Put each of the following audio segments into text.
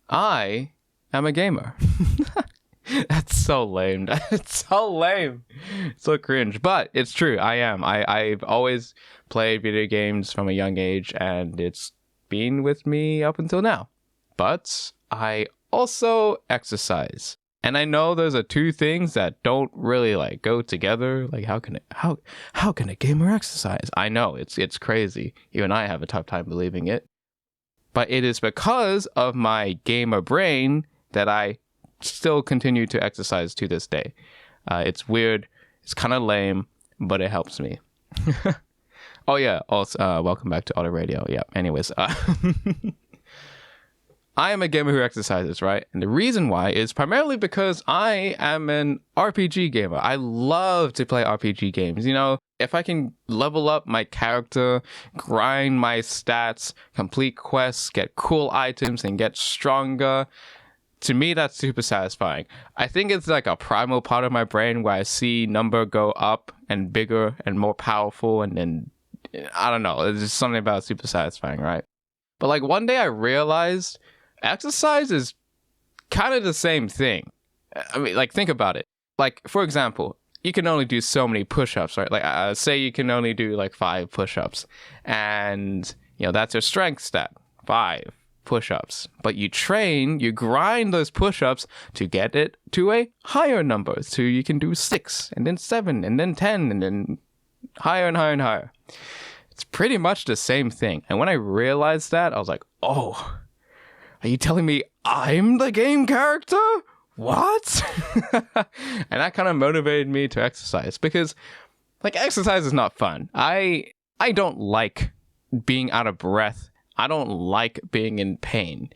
I am a gamer. That's so lame. That's so lame. So cringe. But it's true. I am. I've always played video games from a young age, and it's been with me up until now. But I also exercise. And I know those are two things that don't really like go together. Like how can a gamer exercise? I know it's crazy. Even I have a tough time believing it. But it is because of my gamer brain that I still continue to exercise to this day. It's weird. It's kind of lame, but it helps me. Oh yeah. Also, welcome back to Otter Radio. Yeah. Anyways, I am a gamer who exercises, right? And the reason why is primarily because I am an RPG gamer. I love to play RPG games. You know, if I can level up my character, grind my stats, complete quests, get cool items, and get stronger, to me, that's super satisfying. I think it's like a primal part of my brain where I see number go up and bigger and more powerful. And then, I don't know, there's just something about it super satisfying, right? But like one day I realized exercise is kind of the same thing. I mean, like, think about it. Like, for example, you can only do so many push-ups, right? Like, say you can only do like 5 push-ups, and you know that's your strength stat, 5 push-ups. But you grind those push-ups to get it to a higher number, so you can do 6, and then 7, and then 10, and then higher and higher and higher. It's pretty much the same thing. And when I realized that, I was like, oh. Are you telling me I'm the game character? What? And that kind of motivated me to exercise because, like, exercise is not fun. I don't like being out of breath. I don't like being in pain.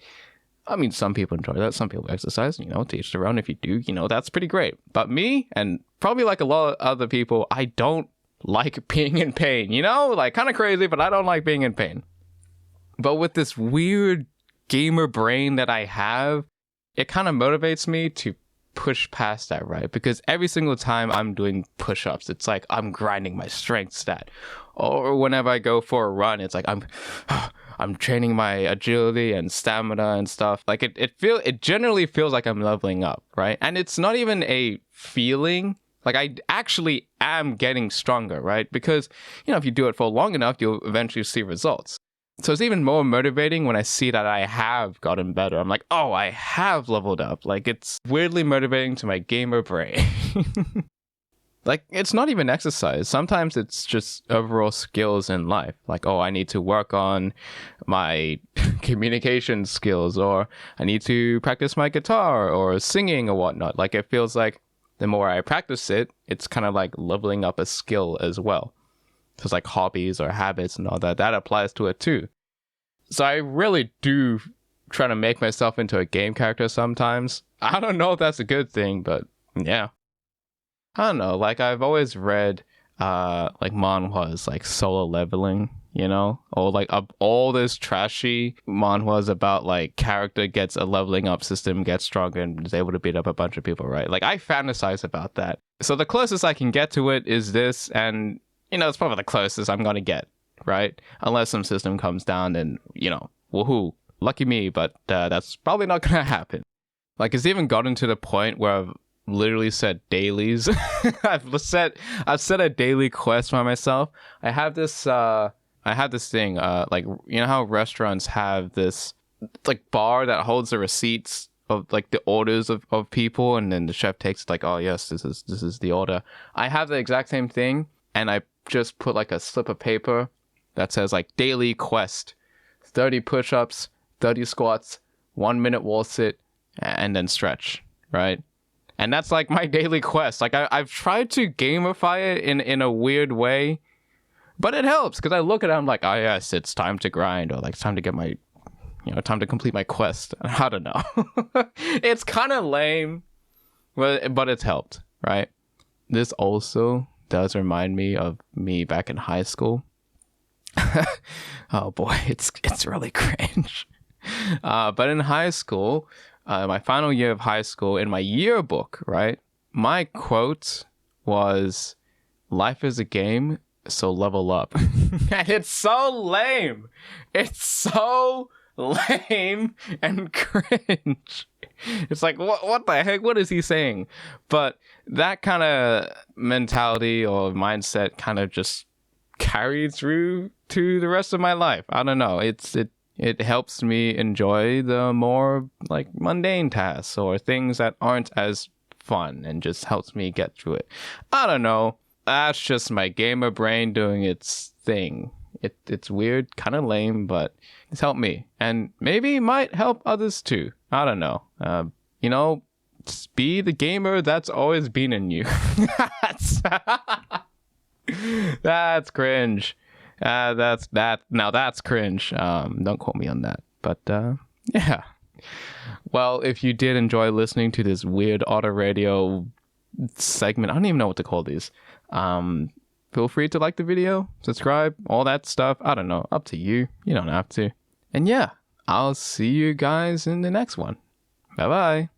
I mean, some people enjoy that. Some people exercise, you know, to each their own. If you do, you know, that's pretty great. But me, and probably like a lot of other people, I don't like being in pain, you know? Like, kind of crazy, but I don't like being in pain. But with this weird gamer brain that I have, it kind of motivates me to push past that, right? Because every single time I'm doing push-ups, it's like I'm grinding my strength stat. Or whenever I go for a run, it's like I'm training my agility and stamina and stuff. Like it generally feels like I'm leveling up, right? And it's not even a feeling. Like I actually am getting stronger, right? Because, you know, if you do it for long enough, you'll eventually see results. So it's even more motivating when I see that I have gotten better. I'm like, oh, I have leveled up. Like, it's weirdly motivating to my gamer brain. Like, it's not even exercise. Sometimes it's just overall skills in life. Like, oh, I need to work on my communication skills, or I need to practice my guitar or singing or whatnot. Like, it feels like the more I practice it, it's kind of like leveling up a skill as well. So it's like hobbies or habits and all that. That applies to it too. So I really do try to make myself into a game character sometimes. I don't know if that's a good thing, but yeah. I don't know. Like I've always read like manhwas like Solo Leveling, you know? Or like all this trashy manhwas about like character gets a leveling up system, gets stronger, and is able to beat up a bunch of people, right? Like I fantasize about that. So the closest I can get to it is this, and you know, it's probably the closest I'm going to get, right? Unless some system comes down and, you know, woohoo, lucky me, but that's probably not going to happen. Like, it's even gotten to the point where I've literally set dailies. I've set a daily quest for myself. I have this thing, like, you know how restaurants have this, like, bar that holds the receipts of, like, the orders of people, and then the chef takes it like, oh, yes, this is the order. I have the exact same thing, and I just put like a slip of paper that says like daily quest, 30 push-ups, 30 squats, 1 minute wall sit, and then stretch, right? And that's like my daily quest. Like I've tried to gamify it in a weird way, but it helps because I look at it, I'm like, oh yes, it's time to grind, or like it's time to get my, you know, time to complete my quest. I don't know. It's kind of lame, but it's helped, right? This also does remind me of me back in high school. Oh boy, it's really cringe. But in high school, my final year of high school, in my yearbook, right, my quote was, "Life is a game, so level up." And it's so lame. It's so lame and cringe. It's like, what the heck? What is he saying? But that kind of mentality or mindset kind of just carried through to the rest of my life. I don't know. It helps me enjoy the more like mundane tasks or things that aren't as fun, and just helps me get through it. I don't know. That's just my gamer brain doing its thing. It's weird, kind of lame, but it's helped me, and maybe might help others too. I don't know. You know, just be the gamer that's always been in you. That's cringe. That's cringe. Don't quote me on that. But yeah. Well, if you did enjoy listening to this weird Otter Radio segment, I don't even know what to call these. Feel free to like the video, subscribe, all that stuff. I don't know. Up to you. You don't have to. And yeah, I'll see you guys in the next one. Bye bye.